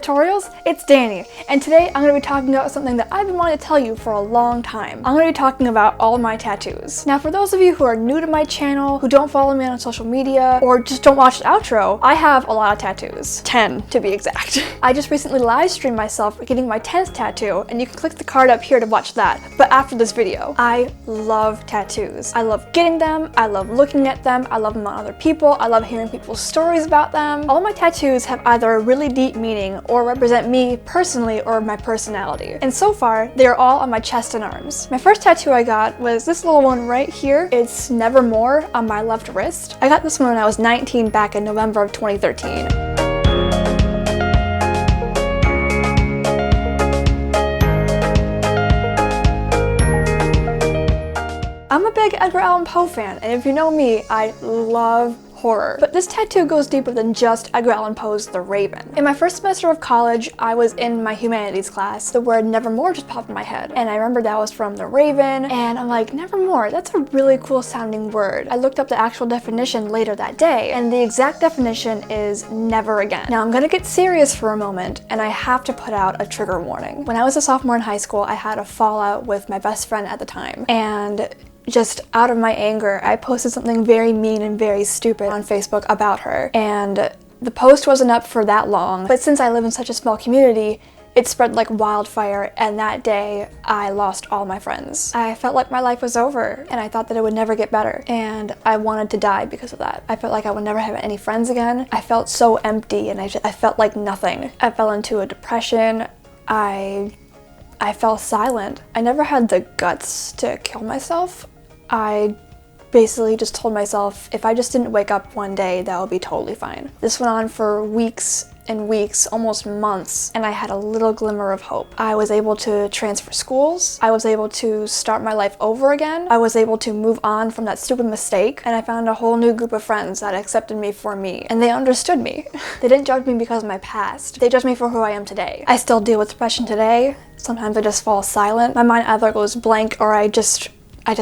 Editorials, it's Danny, and today I'm going to be talking about something that I've been wanting to tell you for a long time. I'm going to be talking about all my tattoos. Now, for those of you who are new to my channel, who don't follow me on social media, or just don't watch the outro, I have a lot of tattoos. 10 to be exact. I just recently live streamed myself getting my 10th tattoo, and you can click the card up here to watch that, but after this video. I love tattoos. I love getting them, I love looking at them, I love them on other people, I love hearing people's stories about them. All my tattoos have either a really deep meaning or represent me personally or my personality. And so far, they are all on my chest and arms. My first tattoo I got was this little one right here. It's Nevermore on my left wrist. I got this one when I was 19 back in November of 2013. I'm a big Edgar Allan Poe fan, and if you know me, I love horror. But this tattoo goes deeper than just Edgar Allan Poe's The Raven. In my first semester of college, I was in my humanities class. The word Nevermore just popped in my head, and I remember that was from The Raven, and I'm like, Nevermore, that's a really cool sounding word. I looked up the actual definition later that day, and the exact definition is never again. Now I'm gonna get serious for a moment, and I have to put out a trigger warning. When I was a sophomore in high school, I had a fallout with my best friend at the time, and just out of my anger, I posted something very mean and very stupid on Facebook about her. And the post wasn't up for that long, but since I live in such a small community, it spread like wildfire, and that day I lost all my friends. I felt like my life was over, and I thought that it would never get better, and I wanted to die because of that. I felt like I would never have any friends again. I felt so empty, and I felt like nothing. I fell into a depression. I fell silent. I never had the guts to kill myself. I basically just told myself if I just didn't wake up one day, that would be totally fine. This went on for weeks and weeks, almost months, and I had a little glimmer of hope. I was able to transfer schools. I was able to start my life over again. I was able to move on from that stupid mistake, and I found a whole new group of friends that accepted me for me, and they understood me. They didn't judge me because of my past. They judged me for who I am today. I still deal with depression today. Sometimes I just fall silent. My mind either goes blank or I just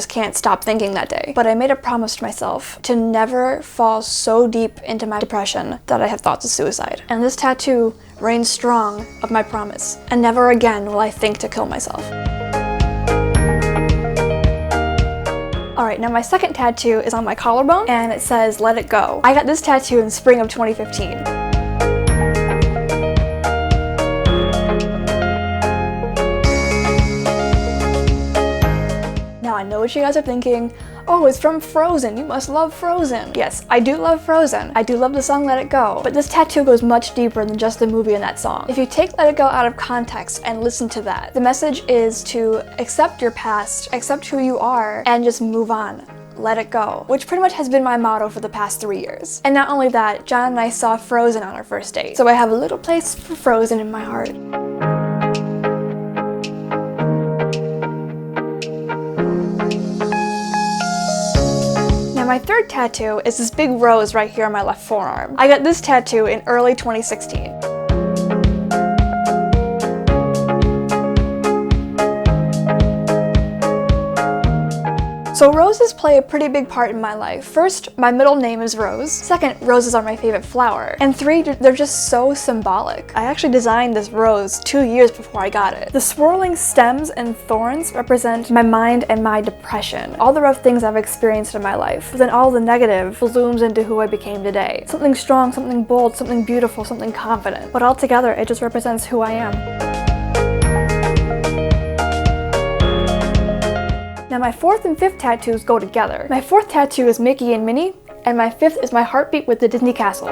can't stop thinking that day. But I made a promise to myself to never fall so deep into my depression that I have thoughts of suicide. And this tattoo reigns strong of my promise. And never again will I think to kill myself. Alright, now my second tattoo is on my collarbone, and it says, "Let it go." I got this tattoo in spring of 2015. I know what you guys are thinking. Oh, it's from Frozen. You must love Frozen. Yes, I do love Frozen. I do love the song Let It Go. But this tattoo goes much deeper than just the movie and that song. If you take Let It Go out of context and listen to that, the message is to accept your past, accept who you are, and just move on. Let it go, which pretty much has been my motto for the past 3 years. And not only that, John and I saw Frozen on our first date. So I have a little place for Frozen in my heart. My third tattoo is this big rose right here on my left forearm. I got this tattoo in early 2016. So roses play a pretty big part in my life. First, my middle name is Rose. Second, roses are my favorite flower. And three, they're just so symbolic. I actually designed this rose 2 years before I got it. The swirling stems and thorns represent my mind and my depression. All the rough things I've experienced in my life. But then all the negative blooms into who I became today. Something strong, something bold, something beautiful, something confident. But altogether, it just represents who I am. Now my fourth and fifth tattoos go together. My fourth tattoo is Mickey and Minnie, and my fifth is my heartbeat with the Disney castle.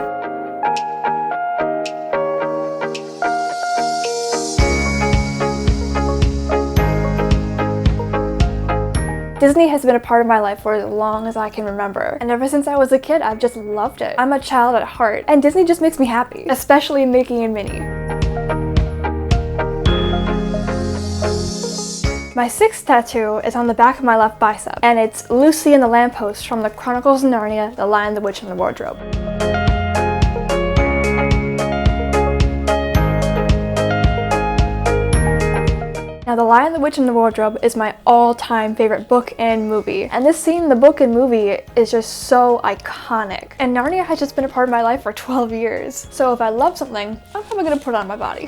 Disney has been a part of my life for as long as I can remember, and ever since I was a kid, I've just loved it. I'm a child at heart, and Disney just makes me happy, especially Mickey and Minnie. My sixth tattoo is on the back of my left bicep, and it's Lucy and the Lamppost from the Chronicles of Narnia, The Lion, the Witch, and the Wardrobe. Now, The Lion, the Witch, and the Wardrobe is my all-time favorite book and movie. And this scene in the book and movie is just so iconic. And Narnia has just been a part of my life for 12 years. So if I love something, I'm probably gonna put it on my body.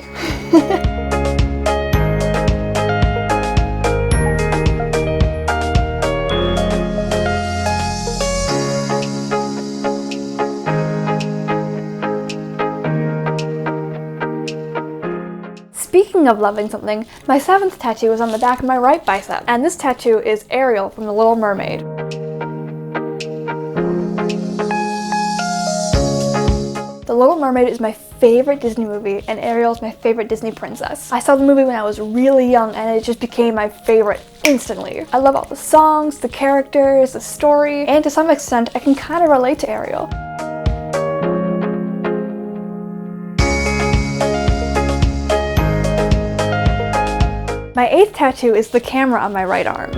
Speaking of loving something, my 7th tattoo is on the back of my right bicep, and this tattoo is Ariel from The Little Mermaid. The Little Mermaid is my favorite Disney movie, and Ariel is my favorite Disney princess. I saw the movie when I was really young, and it just became my favorite instantly. I love all the songs, the characters, the story, and to some extent, I can kind of relate to Ariel. My 8th tattoo is the camera on my right arm.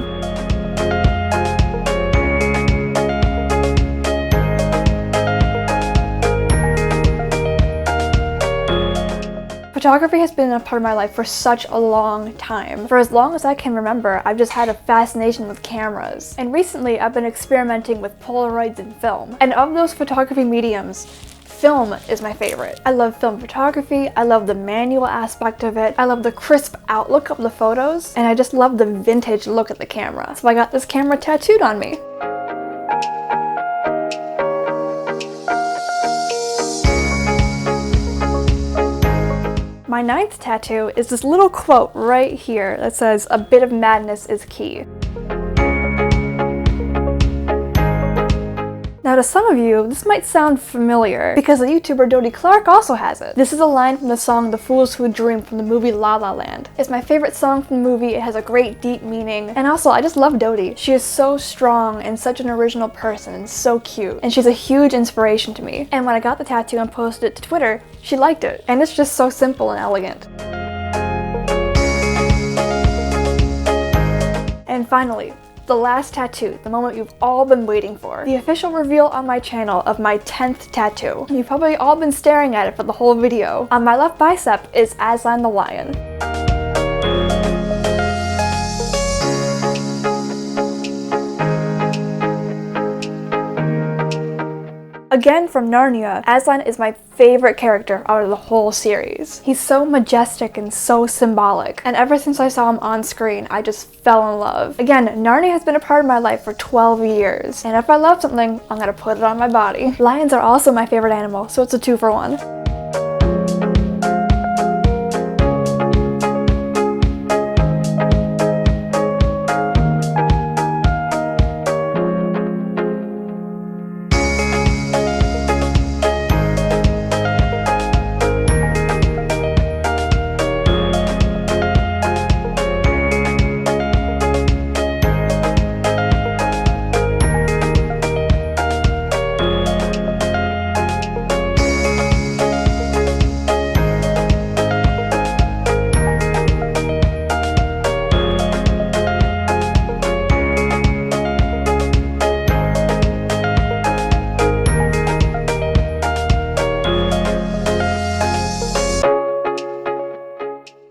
Photography has been a part of my life for such a long time. For as long as I can remember, I've just had a fascination with cameras. And recently, I've been experimenting with Polaroids and film. And of those photography mediums, film is my favorite. I love film photography, I love the manual aspect of it, I love the crisp outlook of the photos, and I just love the vintage look at the camera. So I got this camera tattooed on me. My 9th tattoo is this little quote right here that says, "A bit of madness is key." Now to some of you, this might sound familiar because the YouTuber Dodie Clark also has it. This is a line from the song The Fools Who Dream from the movie La La Land. It's my favorite song from the movie, it has a great deep meaning, and also I just love Dodie. She is so strong and such an original person and so cute, and she's a huge inspiration to me. And when I got the tattoo and posted it to Twitter, she liked it, and it's just so simple and elegant. And finally, the last tattoo, the moment you've all been waiting for. The official reveal on my channel of my 10th tattoo. You've probably all been staring at it for the whole video. On my left bicep is Aslan the lion. Again from Narnia, Aslan is my favorite character out of the whole series. He's so majestic and so symbolic, and ever since I saw him on screen, I just fell in love. Again, Narnia has been a part of my life for 12 years, and if I love something, I'm gonna put it on my body. Lions are also my favorite animal, so it's a 2-for-1.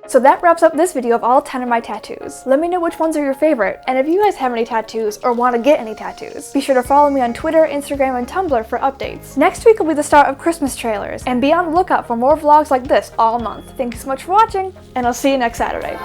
So that wraps up this video of all 10 of my tattoos. Let me know which ones are your favorite, and if you guys have any tattoos or want to get any tattoos. Be sure to follow me on Twitter, Instagram, and Tumblr for updates. Next week will be the start of Christmas trailers, and be on the lookout for more vlogs like this all month. Thank you so much for watching, and I'll see you next Saturday.